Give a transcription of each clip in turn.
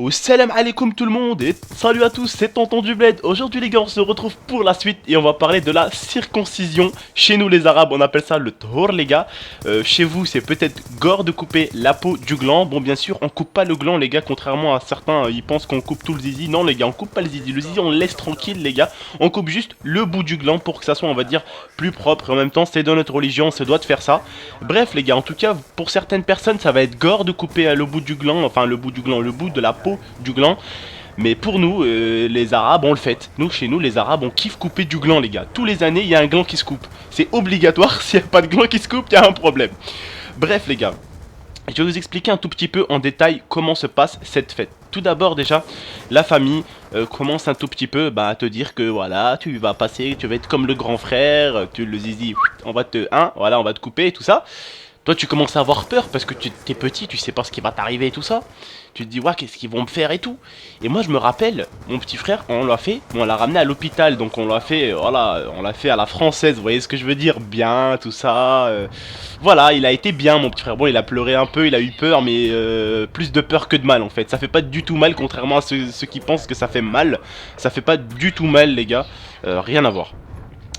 Salam alaikum tout le monde et salut à tous, c'est Tonton du Bled. Aujourd'hui les gars, on se retrouve pour la suite et on va parler de la circoncision. Chez nous les arabes on appelle ça le Tahor les gars. Chez vous c'est peut-être gore de couper la peau du gland. Bon bien sûr on coupe pas le gland les gars, contrairement à certains ils pensent qu'on coupe tout le zizi. Non les gars, on coupe pas le zizi, on le laisse tranquille les gars. On coupe juste le bout du gland pour que ça soit on va dire plus propre et en même temps c'est dans notre religion, on se doit de faire ça. Bref les gars, en tout cas pour certaines personnes ça va être gore de couper le bout du gland, enfin le bout du gland, le bout de la peau du gland. Mais pour nous, les arabes, on le fait. Nous, chez nous, les arabes, on kiffe couper du gland, les gars. Tous les années, il y a un gland qui se coupe. C'est obligatoire, s'il n'y a pas de gland qui se coupe, il y a un problème. Bref, les gars, je vais vous expliquer un tout petit peu en détail comment se passe cette fête. Tout d'abord, déjà, la famille commence un tout petit peu à te dire que voilà, tu vas passer, tu vas être comme le grand frère, tu le zizi, on va te, voilà, on va te couper et tout ça. Toi tu commences à avoir peur parce que tu es petit, tu sais pas ce qui va t'arriver et tout ça. Tu te dis ouais, qu'est-ce qu'ils vont me faire et tout. Et moi je me rappelle, mon petit frère, on l'a fait, on l'a ramené à l'hôpital. Donc on l'a fait, voilà, on l'a fait à la française, vous voyez ce que je veux dire. Bien, tout ça, voilà, il a été bien mon petit frère. Bon il a pleuré un peu, il a eu peur, mais plus de peur que de mal en fait. Ça fait pas du tout mal, contrairement à ceux qui pensent que ça fait mal. Ça fait pas du tout mal les gars, rien à voir.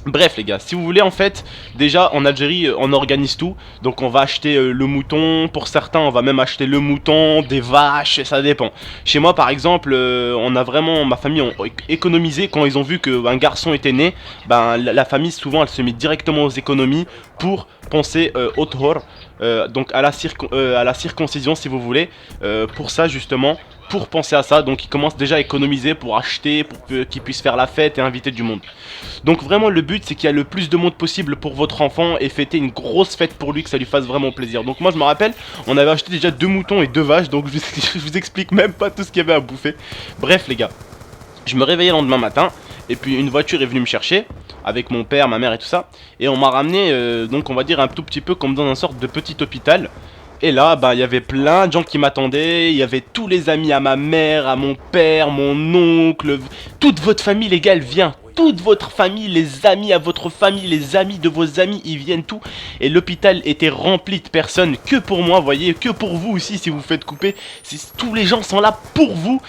Bref les gars, si vous voulez en fait, déjà en Algérie on organise tout. Donc on va acheter le mouton, pour certains on va même acheter le mouton, des vaches, ça dépend. Chez moi par exemple, on a vraiment, ma famille ont économisé quand ils ont vu qu'un garçon était né. Ben la famille souvent elle se met directement aux économies pour penser au Tahor, donc à la circoncision si vous voulez, pour ça justement. Pour penser à ça, donc ils commencent déjà à économiser pour acheter, pour qu'ils puissent faire la fête et inviter du monde. Donc vraiment le but c'est qu'il y a le plus de monde possible pour votre enfant et fêter une grosse fête pour lui, que ça lui fasse vraiment plaisir. Donc moi je me rappelle, on avait acheté déjà 2 moutons et 2 vaches, donc je vous explique même pas tout ce qu'il y avait à bouffer. Bref les gars, je me réveillais le lendemain matin et puis une voiture est venue me chercher avec mon père, ma mère et tout ça. Et on m'a ramené, donc on va dire un tout petit peu comme dans une sorte de petit hôpital. Et là, il y avait plein de gens qui m'attendaient, il y avait tous les amis à ma mère, à mon père, mon oncle, toute votre famille les gars, elle vient. Toute votre famille, les amis à votre famille, les amis de vos amis, ils viennent tout. Et l'hôpital était rempli de personnes, que pour moi, vous voyez, que pour vous aussi si vous faites couper. Tous les gens sont là pour vous.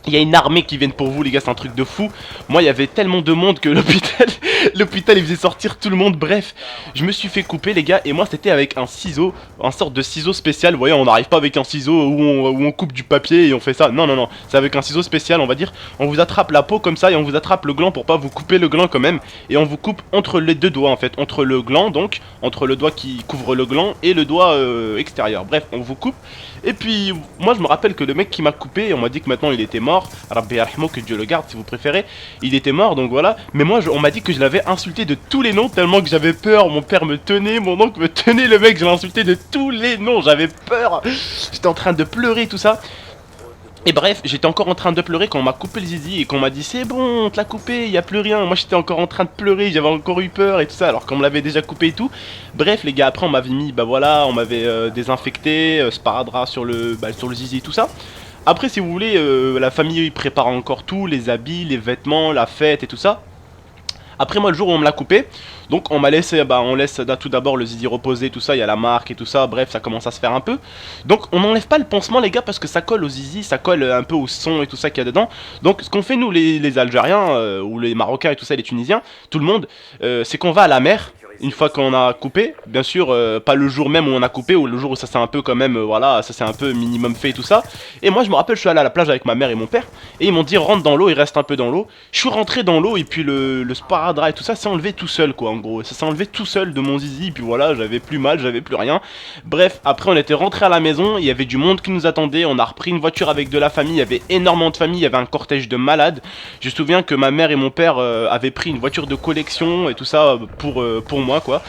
Il y a une armée qui vient pour vous les gars, c'est un truc de fou. Moi il y avait tellement de monde que l'hôpital il faisait sortir tout le monde. Bref, je me suis fait couper les gars. Et moi c'était avec un ciseau, un sorte de ciseau spécial. Vous voyez, on n'arrive pas avec un ciseau où on coupe du papier et on fait ça. Non non non, c'est avec un ciseau spécial on va dire. On vous attrape la peau comme ça et on vous attrape le gland pour pas vous couper le gland quand même. Et on vous coupe entre les deux doigts en fait. Entre le gland donc, entre le doigt qui couvre le gland et le doigt extérieur. Bref, on vous coupe. Et puis moi je me rappelle que le mec qui m'a coupé, on m'a dit que maintenant il était mort. Rabbi Yarhamo, que Dieu le garde si vous préférez. Il était mort donc voilà. Mais moi on m'a dit que je l'avais insulté de tous les noms tellement que j'avais peur. Mon père me tenait, mon oncle me tenait, le mec je l'ai insulté de tous les noms. J'avais peur. J'étais en train de pleurer tout ça. Et bref, j'étais encore en train de pleurer quand on m'a coupé le zizi et qu'on m'a dit c'est bon, on te l'a coupé, y a plus rien. Moi j'étais encore en train de pleurer, j'avais encore eu peur et tout ça alors qu'on me l'avait déjà coupé et tout. Bref les gars, après on m'avait mis, voilà, on m'avait désinfecté, sparadrap sur le zizi et tout ça. Après si vous voulez, la famille prépare encore tout, les habits, les vêtements, la fête et tout ça. Après moi le jour où on me l'a coupé, donc on m'a laissé, on laisse tout d'abord le zizi reposer, tout ça, il y a la marque et tout ça, bref ça commence à se faire un peu. Donc on n'enlève pas le pansement les gars parce que ça colle au zizi, ça colle un peu au son et tout ça qu'il y a dedans. Donc ce qu'on fait nous les Algériens, ou les Marocains et tout ça, les Tunisiens, tout le monde, c'est qu'on va à la mer. Une fois qu'on a coupé, bien sûr, pas le jour même où on a coupé, ou le jour où ça s'est un peu quand même, voilà, ça s'est un peu minimum fait et tout ça. Et moi je me rappelle, je suis allé à la plage avec ma mère et mon père, et ils m'ont dit rentre dans l'eau, il reste un peu dans l'eau. Je suis rentré dans l'eau et puis le sparadrap et tout ça s'est enlevé tout seul quoi en gros. Ça s'est enlevé tout seul de mon zizi, et puis voilà, j'avais plus mal, j'avais plus rien. Bref, après on était rentré à la maison, il y avait du monde qui nous attendait, on a repris une voiture avec de la famille, il y avait énormément de famille, il y avait un cortège de malades. Je me souviens que ma mère et mon père avaient pris une voiture de collection et tout ça pour moi quoi.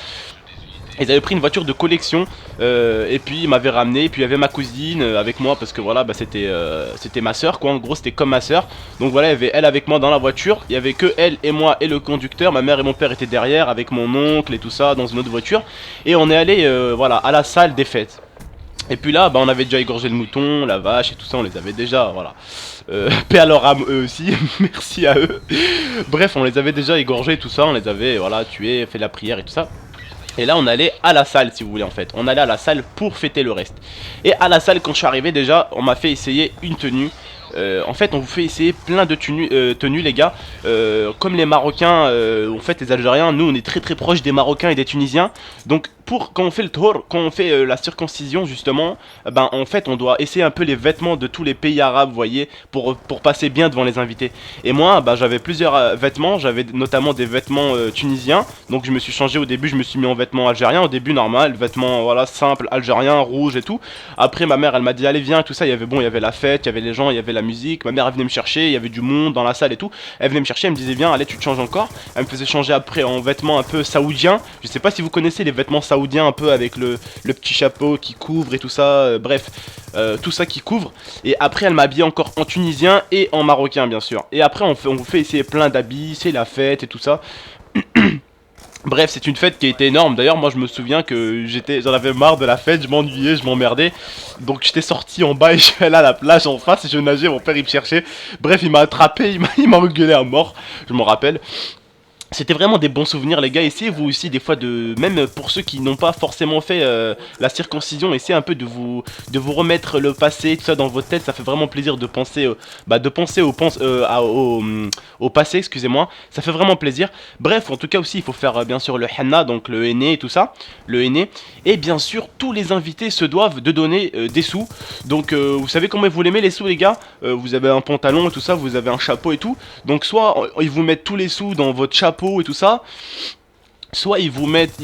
Ils avaient pris une voiture de collection et puis ils m'avaient ramené, et puis il y avait ma cousine avec moi parce que voilà c'était ma soeur quoi, en gros c'était comme ma soeur. Donc voilà, il y avait elle avec moi dans la voiture, il y avait que elle et moi et le conducteur, ma mère et mon père étaient derrière avec mon oncle et tout ça dans une autre voiture. Et on est allé voilà à la salle des fêtes. Et puis là on avait déjà égorgé le mouton, la vache et tout ça, on les avait déjà, voilà. Paix à leur âme eux aussi, merci à eux. Bref, on les avait déjà égorgés tout ça, on les avait voilà tués, fait la prière et tout ça. Et là on allait à la salle si vous voulez en fait. On allait à la salle pour fêter le reste. Et à la salle quand je suis arrivé déjà on m'a fait essayer une tenue. En fait on vous fait essayer plein de tenues les gars. Comme les Marocains, en fait les Algériens, nous on est très très proches des Marocains et des Tunisiens. Donc quand on fait le tour, quand on fait la circoncision justement, ben en fait on doit essayer un peu les vêtements de tous les pays arabes, vous voyez, pour passer bien devant les invités. Et moi ben, j'avais plusieurs vêtements, j'avais notamment des vêtements tunisiens. Donc je me suis changé au début, je me suis mis en vêtements algériens, au début normal, vêtements voilà simple algérien, rouge et tout. Après ma mère elle m'a dit allez viens et tout ça, il y avait bon, il y avait la fête, il y avait les gens, il y avait la musique. Ma mère elle venait me chercher, il y avait du monde dans la salle et tout. Elle venait me chercher, elle me disait viens, allez tu te changes encore. Elle me faisait changer après en vêtements un peu saoudiens. Je sais pas si vous connaissez les vêtements saoudiens un peu avec le petit chapeau qui couvre et tout ça, bref, tout ça qui couvre. Et après elle m'a habillé encore en tunisien et en marocain bien sûr. Et après on vous fait essayer plein d'habits, c'est la fête et tout ça. Bref, c'est une fête qui a été énorme. D'ailleurs, moi je me souviens que j'en avais marre de la fête, je m'ennuyais, je m'emmerdais. Donc j'étais sorti en bas et je suis allé à la plage en face et je nageais, mon père il me cherchait. Bref, il m'a attrapé, il m'a engueulé à mort, je m'en rappelle. C'était vraiment des bons souvenirs les gars, essayez vous aussi des fois de, même pour ceux qui n'ont pas forcément fait la circoncision, essayez un peu de vous remettre le passé, tout ça dans votre tête, ça fait vraiment plaisir de penser, au passé, excusez-moi, ça fait vraiment plaisir. Bref, en tout cas aussi il faut faire bien sûr le henna, donc le henné et tout ça, le henné, et bien sûr tous les invités se doivent de donner des sous, donc vous savez comment vous les mettez les sous les gars, vous avez un pantalon et tout ça, vous avez un chapeau et tout, donc soit ils vous mettent tous les sous dans votre chapeau et tout ça, soit ils vous mettent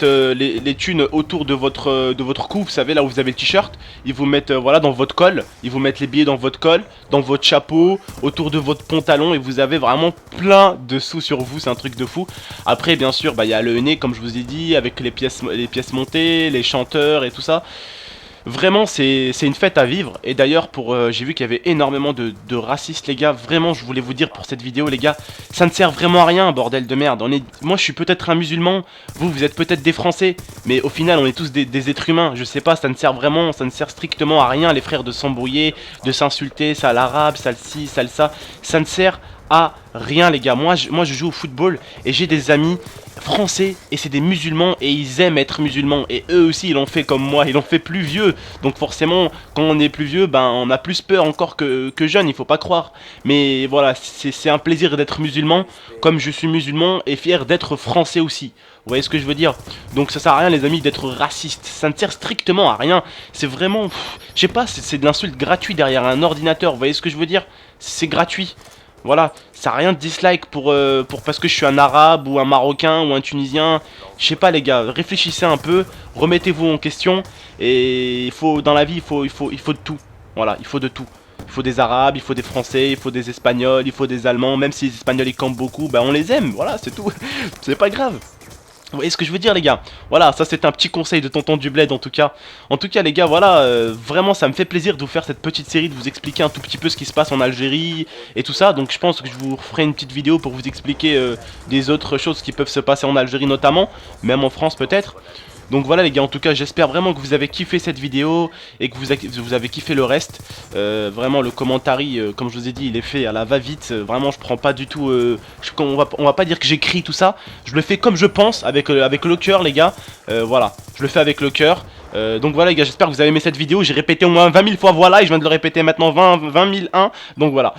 les thunes autour de votre cou, vous savez là où vous avez le t-shirt, ils vous mettent voilà dans votre col, ils vous mettent les billets dans votre col, dans votre chapeau, autour de votre pantalon et vous avez vraiment plein de sous sur vous, c'est un truc de fou. Après bien sûr bah il y a le nez comme je vous ai dit avec les pièces montées, les chanteurs et tout ça. Vraiment c'est une fête à vivre. Et d'ailleurs j'ai vu qu'il y avait énormément de racistes les gars. Vraiment je voulais vous dire pour cette vidéo les gars, ça ne sert vraiment à rien bordel de merde. Moi je suis peut-être un musulman, vous êtes peut-être des français, mais au final on est tous des êtres humains. Je sais pas, ça ne sert strictement à rien les frères de s'embrouiller, de s'insulter, ça l'arabe, ça le ci, ça le ça. Ça ne sert à rien les gars. Moi je joue au football et j'ai des amis français et c'est des musulmans et ils aiment être musulmans et eux aussi ils l'ont fait comme moi, ils l'ont fait plus vieux, donc forcément quand on est plus vieux ben on a plus peur encore que jeune, il faut pas croire, mais voilà c'est un plaisir d'être musulman comme je suis musulman et fier d'être français aussi, vous voyez ce que je veux dire. Donc ça sert à rien les amis d'être raciste, ça ne sert strictement à rien, c'est vraiment, je sais pas, c'est de l'insulte gratuite derrière un ordinateur, vous voyez ce que je veux dire, c'est gratuit. Voilà, ça n'a rien de dislike pour parce que je suis un arabe ou un marocain ou un tunisien. Je sais pas les gars, réfléchissez un peu, remettez-vous en question. Et il faut, dans la vie, il faut de tout. Voilà, il faut de tout. Il faut des arabes, il faut des français, il faut des espagnols, il faut des allemands. Même si les espagnols ils campent beaucoup, ben on les aime, voilà, c'est tout. C'est pas grave. Vous voyez ce que je veux dire les gars. Voilà, ça c'est un petit conseil de tonton du bled en tout cas. En tout cas les gars, voilà, vraiment ça me fait plaisir de vous faire cette petite série, de vous expliquer un tout petit peu ce qui se passe en Algérie et tout ça. Donc je pense que je vous ferai une petite vidéo pour vous expliquer des autres choses qui peuvent se passer en Algérie notamment, même en France peut-être. Donc voilà les gars, en tout cas j'espère vraiment que vous avez kiffé cette vidéo et que vous avez kiffé le reste. Vraiment le commentary, comme je vous ai dit, il est fait à la va-vite. Vraiment je prends pas du tout, on va pas dire que j'écris tout ça. Je le fais comme je pense, avec le cœur les gars. Voilà, je le fais avec le cœur. Donc voilà les gars, j'espère que vous avez aimé cette vidéo. J'ai répété au moins 20 000 fois voilà et je viens de le répéter maintenant 20 001. Donc voilà.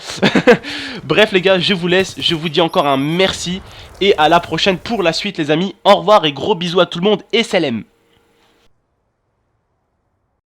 Bref les gars, je vous laisse, je vous dis encore un merci. Et à la prochaine pour la suite les amis. Au revoir et gros bisous à tout le monde et salam.